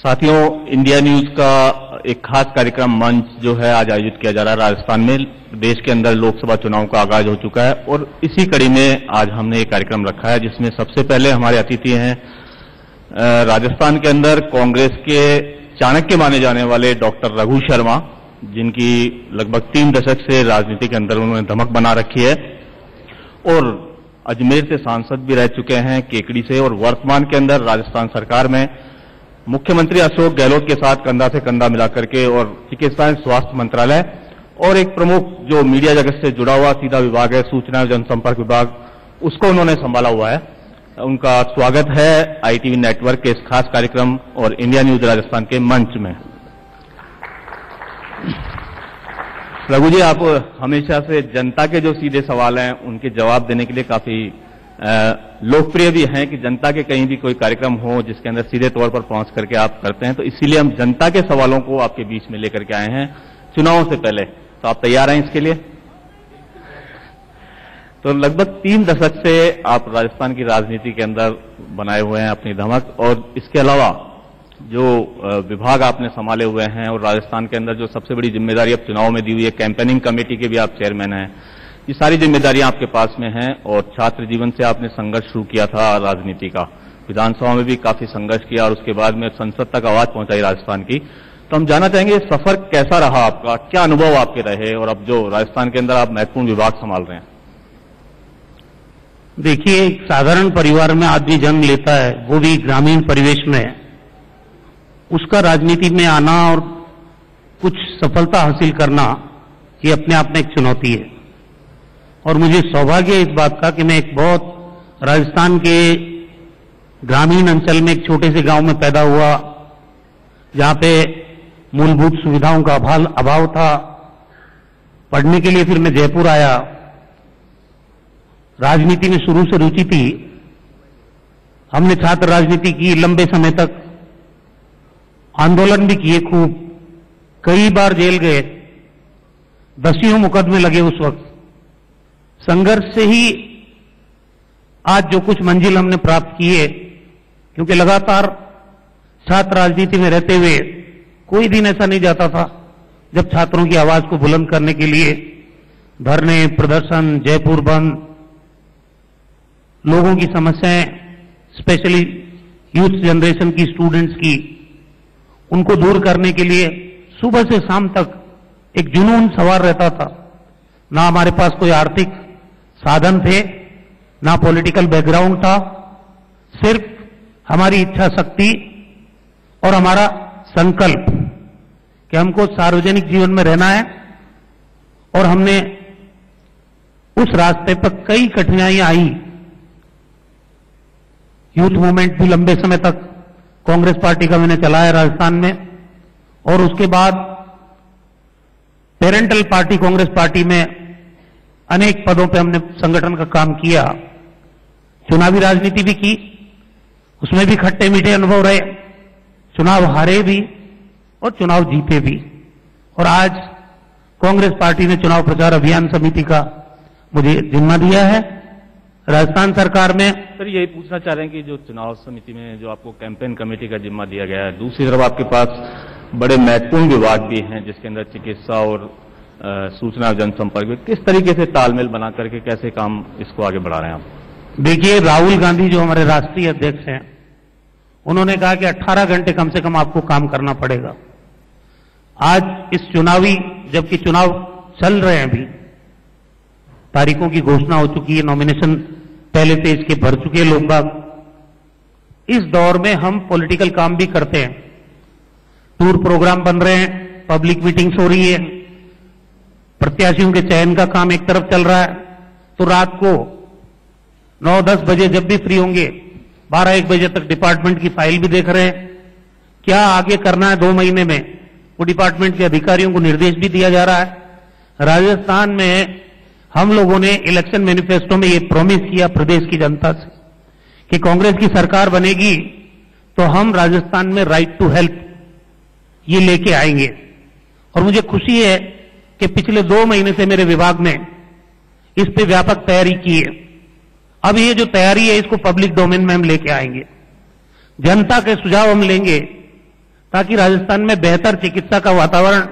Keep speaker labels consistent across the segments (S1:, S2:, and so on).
S1: साथियों, India news का एक खास कार्यक्रम मंच जो है आज आयोजित किया जा रहा है राजस्थान में। देश के अंदर लोकसभा चुनाव का आगाज हो चुका है और इसी कड़ी में आज हमने एक कार्यक्रम रखा है जिसमें सबसे पहले हमारे अतिथि हैं राजस्थान के अंदर कांग्रेस के चाणक्य माने जाने वाले डॉक्टर रघु शर्मा, जिनकी लगभग 3 दशक से राजनीति के अंदर उन्होंने धमक बना रखी है और अजमेर से सांसद भी रह चुके हैं, केकड़ी से, और वर्तमान के अंदर राजस्थान सरकार में मुख्यमंत्री अशोक गहलोत के साथ कंधा से कंधा मिलाकर के और चिकित्सा एवं स्वास्थ्य मंत्रालय और एक प्रमुख जो मीडिया जगत से जुड़ा हुआ सीधा विभाग है, सूचना एवं जनसंपर्क विभाग, उसको उन्होंने संभाला हुआ है। उनका स्वागत है आईटीवी नेटवर्क के इस खास कार्यक्रम और इंडिया न्यूज राजस्थान के मंच में। रघु जी, आप हमेशा से जनता के जो सीधे सवाल हैं उनके जवाब देने के लिए काफी लोकप्रिय भी हैं कि जनता के कहीं भी कोई कार्यक्रम हो जिसके अंदर सीधे तौर पर पहुंच करके आप करते हैं, तो इसीलिए हम जनता के सवालों को आपके बीच में लेकर के आए हैं चुनावों से पहले। तो आप तैयार हैं इसके लिए? तो लगभग 3 दशक से आप राजस्थान की राजनीति के अंदर बनाए हुए हैं अपनी धमक, और इसके अलावा जो विभाग आपने संभाले हुए हैं और राजस्थान के अंदर जो सबसे बड़ी जिम्मेदारी अब चुनाव में दी हुई है, कैंपेनिंग कमेटी के भी आप चेयरमैन हैं, ये सारी जिम्मेदारियां आपके पास में हैं। और छात्र जीवन से आपने संघर्ष शुरू किया था राजनीति का, विधानसभा में भी काफी संघर्ष किया और उसके बाद में संसद तक आवाज पहुंचाई राजस्थान की। तो हम जानना चाहेंगे सफर कैसा रहा आपका, क्या अनुभव आपके रहे, और अब जो राजस्थान के अंदर आप महत्वपूर्ण विभाग संभाल रहे हैं?
S2: देखिए, एक साधारण परिवार में आदमी जन्म लेता है, वो भी ग्रामीण परिवेश में, उसका राजनीति में आना और कुछ सफलता हासिल करना ये अपने आप में एक चुनौती है। और मुझे सौभाग्य है इस बात का कि मैं एक बहुत राजस्थान के ग्रामीण अंचल में एक छोटे से गांव में पैदा हुआ, जहां पे मूलभूत सुविधाओं का अभाव था। पढ़ने के लिए फिर मैं जयपुर आया। राजनीति में शुरू से रुचि थी। हमने छात्र राजनीति की लंबे समय तक, आंदोलन भी किए खूब, कई बार जेल गए, दसियों मुकदमे लगे उस वक्त। संघर्ष से ही आज जो कुछ मंजिल हमने प्राप्त की है, क्योंकि लगातार छात्र राजनीति में रहते हुए कोई दिन ऐसा नहीं जाता था जब छात्रों की आवाज को बुलंद करने के लिए धरने, प्रदर्शन, जयपुर बंद, लोगों की समस्याएं, स्पेशली यूथ जनरेशन की, स्टूडेंट्स की, उनको दूर करने के लिए सुबह से शाम तक एक जुनून सवार रहता था। ना हमारे पास कोई आर्थिक साधन थे, ना पॉलिटिकल बैकग्राउंड था, सिर्फ हमारी इच्छा शक्ति और हमारा संकल्प कि हमको सार्वजनिक जीवन में रहना है। और हमने उस रास्ते पर कई कठिनाइयां आई। यूथ मूवमेंट भी लंबे समय तक कांग्रेस पार्टी का मैंने चलाया राजस्थान में, और उसके बाद पेरेंटल पार्टी कांग्रेस पार्टी में अनेक पदों पे हमने संगठन का काम किया। चुनावी राजनीति भी की, उसमें भी खट्टे मीठे अनुभव रहे, चुनाव हारे भी और चुनाव जीते भी। और आज कांग्रेस पार्टी ने चुनाव प्रचार अभियान समिति का मुझे जिम्मा दिया है राजस्थान सरकार में।
S1: सर, यही पूछना चाह रहे हैं कि जो चुनाव समिति में जो आपको कैंपेन कमेटी का जिम्मा दिया गया है, दूसरी तरफ आपके पास बड़े महत्वपूर्ण विभाग भी हैं जिसके अंदर चिकित्सा और सूचना और जनसंपर्क, किस तरीके से तालमेल बना करके कैसे काम इसको आगे बढ़ा रहे हैं आप?
S2: देखिए, राहुल गांधी जो हमारे राष्ट्रीय अध्यक्ष हैं, उन्होंने कहा कि 18 घंटे कम से कम आपको काम करना पड़ेगा। आज इस चुनावी, जबकि चुनाव चल रहे हैं, अभी तारीखों की घोषणा हो चुकी है, नॉमिनेशन पहले से इसके भर चुके लोग बाग, इस दौर में हम पॉलिटिकल काम भी करते हैं। टूर प्रोग्राम बन रहे हैं, पब्लिक मीटिंग्स हो रही है, प्रत्याशियों के चयन का काम एक तरफ चल रहा है। तो रात को 9-10 बजे जब भी फ्री होंगे, 12-1 बजे तक डिपार्टमेंट की फाइल भी देख रहे हैं, क्या आगे करना है 2 महीने में, वो डिपार्टमेंट के अधिकारियों को निर्देश भी दिया जा रहा है। राजस्थान में हम लोगों ने इलेक्शन मैनिफेस्टो में ये प्रॉमिस किया प्रदेश की जनता से कि कांग्रेस की सरकार बनेगी तो हम राजस्थान में राइट टू हेल्थ ये लेके आएंगे। और मुझे खुशी है कि पिछले 2 महीने से मेरे विभाग ने इस पे व्यापक तैयारी की है। अब ये जो तैयारी है इसको पब्लिक डोमेन में हम लेके आएंगे, जनता के सुझाव हम लेंगे, ताकि राजस्थान में बेहतर चिकित्सा का वातावरण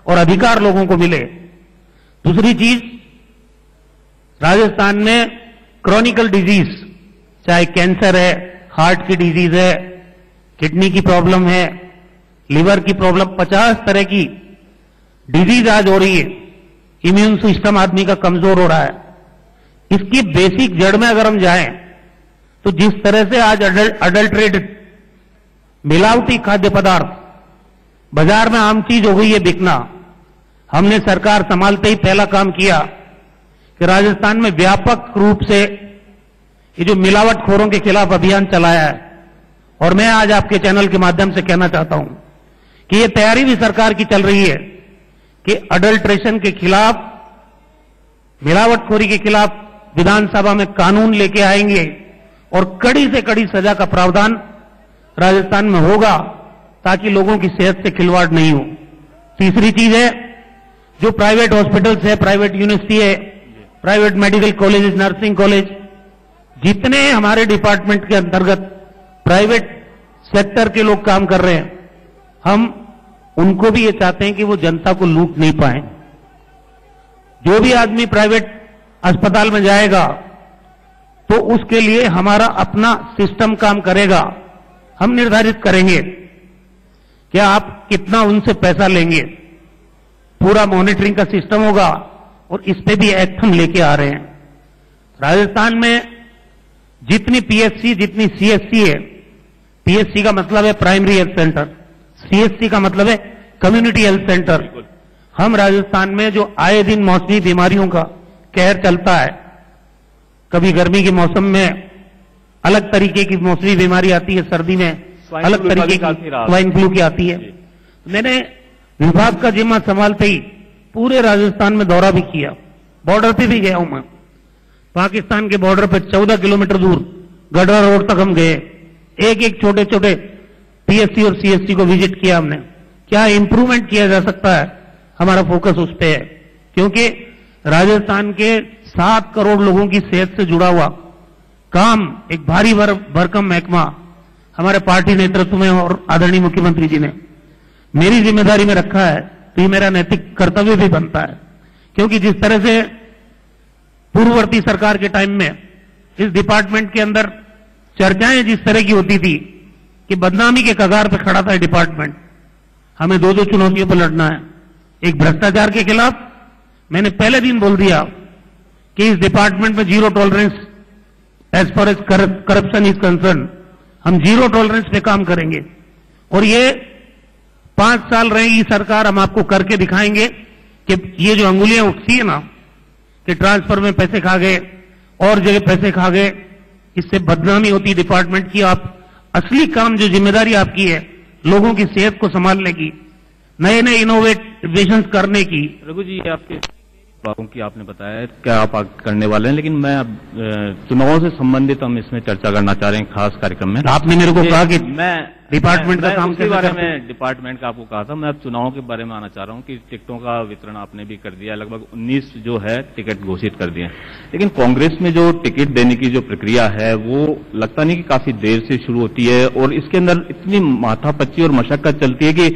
S2: और अधिकार लोगों को मिले। दूसरी चीज, राजस्थान में क्रॉनिकल डिजीज, चाहे कैंसर है, हार्ट की डिजीज है, किडनी की प्रॉब्लम है, लिवर की प्रॉब्लम, 50 तरह की डिजीज आज हो रही है। इम्यून सिस्टम आदमी का कमजोर हो रहा है। इसकी बेसिक जड़ में अगर हम जाएं तो जिस तरह से आज अडल्ट्रेटेड मिलावटी खाद्य पदार्थ बाजार में आम चीज हो गई है बिकना, हमने सरकार संभालते ही पहला काम किया कि राजस्थान में व्यापक रूप से ये जो मिलावटखोरों के खिलाफ अभियान चलाया है। और मैं आज आपके चैनल के माध्यम से कहना चाहता हूं कि ये तैयारी भी सरकार की चल रही है कि अडल्ट्रेशन के खिलाफ, मिलावटखोरी के खिलाफ विधानसभा में कानून लेके आएंगे और कड़ी से कड़ी सजा का प्रावधान राजस्थान में होगा ताकि लोगों की सेहत से खिलवाड़ नहीं हो। तीसरी चीज है, जो प्राइवेट हॉस्पिटल्स है, प्राइवेट यूनिवर्सिटी है, private medical college, nursing college, जितने हमारे डिपार्टमेंट के अंतर्गत प्राइवेट सेक्टर के लोग काम कर रहे हैं, हम उनको भी ये चाहते हैं कि वो जनता को लूट नहीं पाए। जो भी आदमी प्राइवेट अस्पताल में जाएगा तो उसके लिए हमारा अपना सिस्टम काम करेगा। हम निर्धारित करेंगे कि आप कितना उनसे पैसा लेंगे, पूरा मॉनिटरिंग का सिस्टम होगा और इस पे भी एक्ट हम लेके आ रहे हैं। राजस्थान में जितनी पीएचसी, जितनी सीएचसी है, पीएचसी का मतलब है प्राइमरी हेल्थ सेंटर, सीएचसी का मतलब है कम्युनिटी हेल्थ सेंटर। हम राजस्थान में जो आए दिन मौसमी बीमारियों का कहर चलता है, कभी गर्मी के मौसम में अलग तरीके की मौसमी बीमारी आती है, सर्दी में अलग तरीके की स्वाइन फ्लू की आती है। मैंने विभाग का जिम्मा संभालते ही पूरे राजस्थान में दौरा भी किया, बॉर्डर पे भी गया हूं मैं। पाकिस्तान के बॉर्डर पे 14 किलोमीटर दूर गढ़वा रोड तक हम गए, एक एक छोटे छोटे पीएचसी और सीएचसी को विजिट किया हमने। क्या इंप्रूवमेंट किया जा सकता है, हमारा फोकस उस पे है, क्योंकि राजस्थान के 7 करोड़ लोगों की सेहत से जुड़ा हुआ काम एक भारी भरकम महकमा हमारे पार्टी नेतृत्व में और आदरणीय मुख्यमंत्री जी ने मेरी जिम्मेदारी में रखा है। तो ये मेरा नैतिक कर्तव्य भी बनता है, क्योंकि जिस तरह से पूर्ववर्ती सरकार के टाइम में इस डिपार्टमेंट के अंदर चर्चाएं जिस तरह की होती थी कि बदनामी के कगार पर खड़ा था डिपार्टमेंट। हमें 2 चुनौतियों पर लड़ना है। एक, भ्रष्टाचार के खिलाफ मैंने पहले दिन बोल दिया कि इस डिपार्टमेंट में zero tolerance as far as corruption is concern. हम जीरो टॉलरेंस पे काम करेंगे और ये 5 साल रहेगी सरकार, हम आपको करके दिखाएंगे कि ये जो अंगुलियां उठती है ना कि ट्रांसफर में पैसे खा गए और जगह पैसे खा गए, इससे बदनामी होती डिपार्टमेंट की। आप असली काम, जो जिम्मेदारी आपकी है लोगों की सेहत को संभालने की, नए नए इनोवेशन करने की।
S1: रघु जी, आपके बातों की आपने बताया क्या आप करने वाले हैं, लेकिन मैं अब चुनावों से संबंधित हम इसमें चर्चा करना चाह रहे हैं खास कार्यक्रम में।
S2: आपने मेरे को कहा कि
S1: मैं
S2: डिपार्टमेंट का काम
S1: के बारे में, डिपार्टमेंट का आपको कहा था, मैं अब चुनावों के बारे में आना चाह रहा हूं कि टिकटों का वितरण आपने भी कर दिया, लगभग 19 जो है टिकट घोषित कर दिए। लेकिन कांग्रेस में जो टिकट देने की जो प्रक्रिया है वो लगता नहीं कि काफी देर से शुरू होती है और इसके अंदर इतनी माथापच्ची और मशक्कत चलती है कि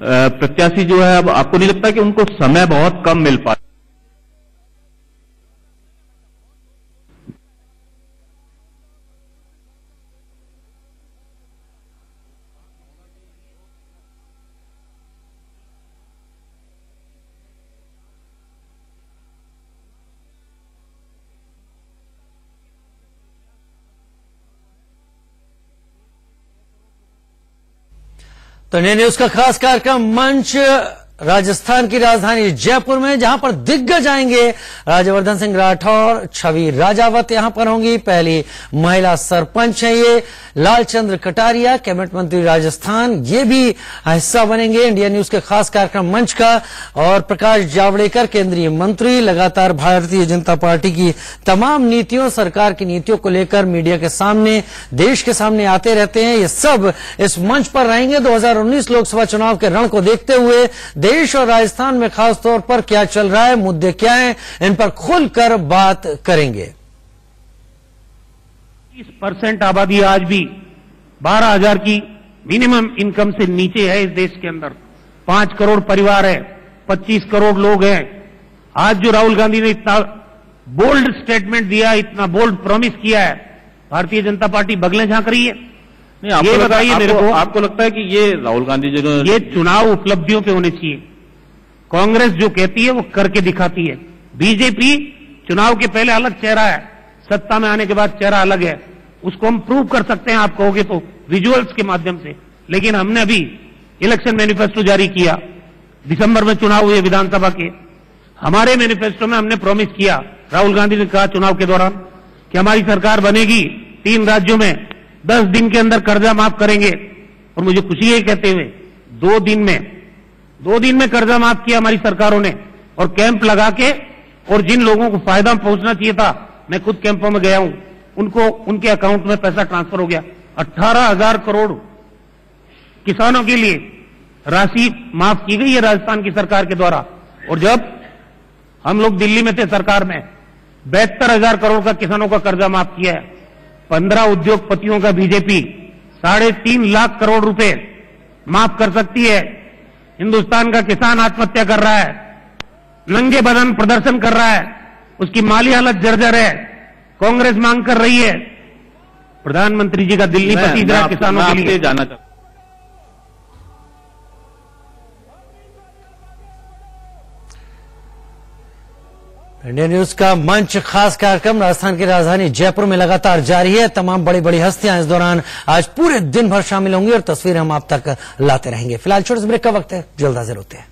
S1: प्रत्याशी जो है, अब आपको नहीं लगता कि उनको समय बहुत कम मिल पाता?
S3: तो इंडिया न्यूज का खास कार्यक्रम मंच राजस्थान की राजधानी जयपुर में, जहां पर दिग्गज आएंगे। राज्यवर्धन सिंह राठौर, छवि राजावत यहां पर होंगी, पहली महिला सरपंच है ये। लालचंद्र कटारिया, कैबिनेट मंत्री राजस्थान, ये भी हिस्सा बनेंगे इंडिया न्यूज के खास कार्यक्रम मंच का। और प्रकाश जावड़ेकर, केंद्रीय मंत्री, लगातार भारतीय जनता पार्टी की तमाम नीतियों, सरकार की नीतियों को लेकर मीडिया के सामने, देश के सामने आते रहते हैं। ये सब इस मंच पर रहेंगे। 2019 लोकसभा चुनाव के रण को देखते हुए देश और राजस्थान में खास तौर पर क्या चल रहा है, मुद्दे क्या हैं, इन पर खुलकर बात करेंगे।
S2: 30% आबादी आज भी 12,000 की मिनिमम इनकम से नीचे है इस देश के अंदर। 5 करोड़ परिवार है, 25 करोड़ लोग हैं। आज जो राहुल गांधी ने इतना बोल्ड स्टेटमेंट दिया, इतना बोल्ड प्रॉमिस किया है, भारतीय जनता पार्टी बगलें झांक रही है।
S1: नहीं, आपको
S2: ये
S1: लगता है,
S2: बताइए मेरे को,
S1: आपको लगता है कि ये राहुल गांधी जी ने
S2: ये चुनाव उपलब्धियों पे होने चाहिए। कांग्रेस जो कहती है वो करके दिखाती है। बीजेपी चुनाव के पहले अलग चेहरा है, सत्ता में आने के बाद चेहरा अलग है। उसको हम प्रूव कर सकते हैं, आप कहोगे तो विजुअल्स के माध्यम से। लेकिन हमने अभी इलेक्शन मैनिफेस्टो जारी किया, दिसंबर में चुनाव हुए विधानसभा के। हमारे मैनिफेस्टो में हमने प्रॉमिस किया, राहुल गांधी ने कहा चुनाव के दौरान कि हमारी सरकार बनेगी, 3 राज्यों में 10 दिन के अंदर कर्जा माफ करेंगे। और मुझे खुशी है कहते हुए 2 दिन में कर्जा माफ किया हमारी सरकारों ने, और कैंप लगा के, और जिन लोगों को फायदा पहुंचना चाहिए था, मैं खुद कैंपों में गया हूं, उनको उनके अकाउंट में पैसा ट्रांसफर हो गया। 18,000 करोड़ किसानों के लिए राशि माफ की गई है राजस्थान की सरकार के द्वारा। और जब हम लोग दिल्ली में थे सरकार में, 72,000 करोड़ का किसानों का कर्जा माफ किया है। 15 उद्योगपतियों का बीजेपी 3.5 लाख करोड़ रुपए माफ कर सकती है। हिंदुस्तान का किसान आत्महत्या कर रहा है, नंगे बदन प्रदर्शन कर रहा है, उसकी माली हालत जर्जर है। कांग्रेस मांग कर रही है, प्रधानमंत्री जी का दिल्ली पसीज रहा किसानों के लिए।
S1: जाना चाहता
S3: इंडिया न्यूज का मंच खास कार्यक्रम राजस्थान की राजधानी जयपुर में लगातार जारी है। तमाम बड़ी बड़ी हस्तियां इस दौरान आज पूरे दिन भर शामिल होंगी और तस्वीरें हम आप तक लाते रहेंगे। फिलहाल छोटे से ब्रेक का वक्त है, जल्द हाजिर होते हैं।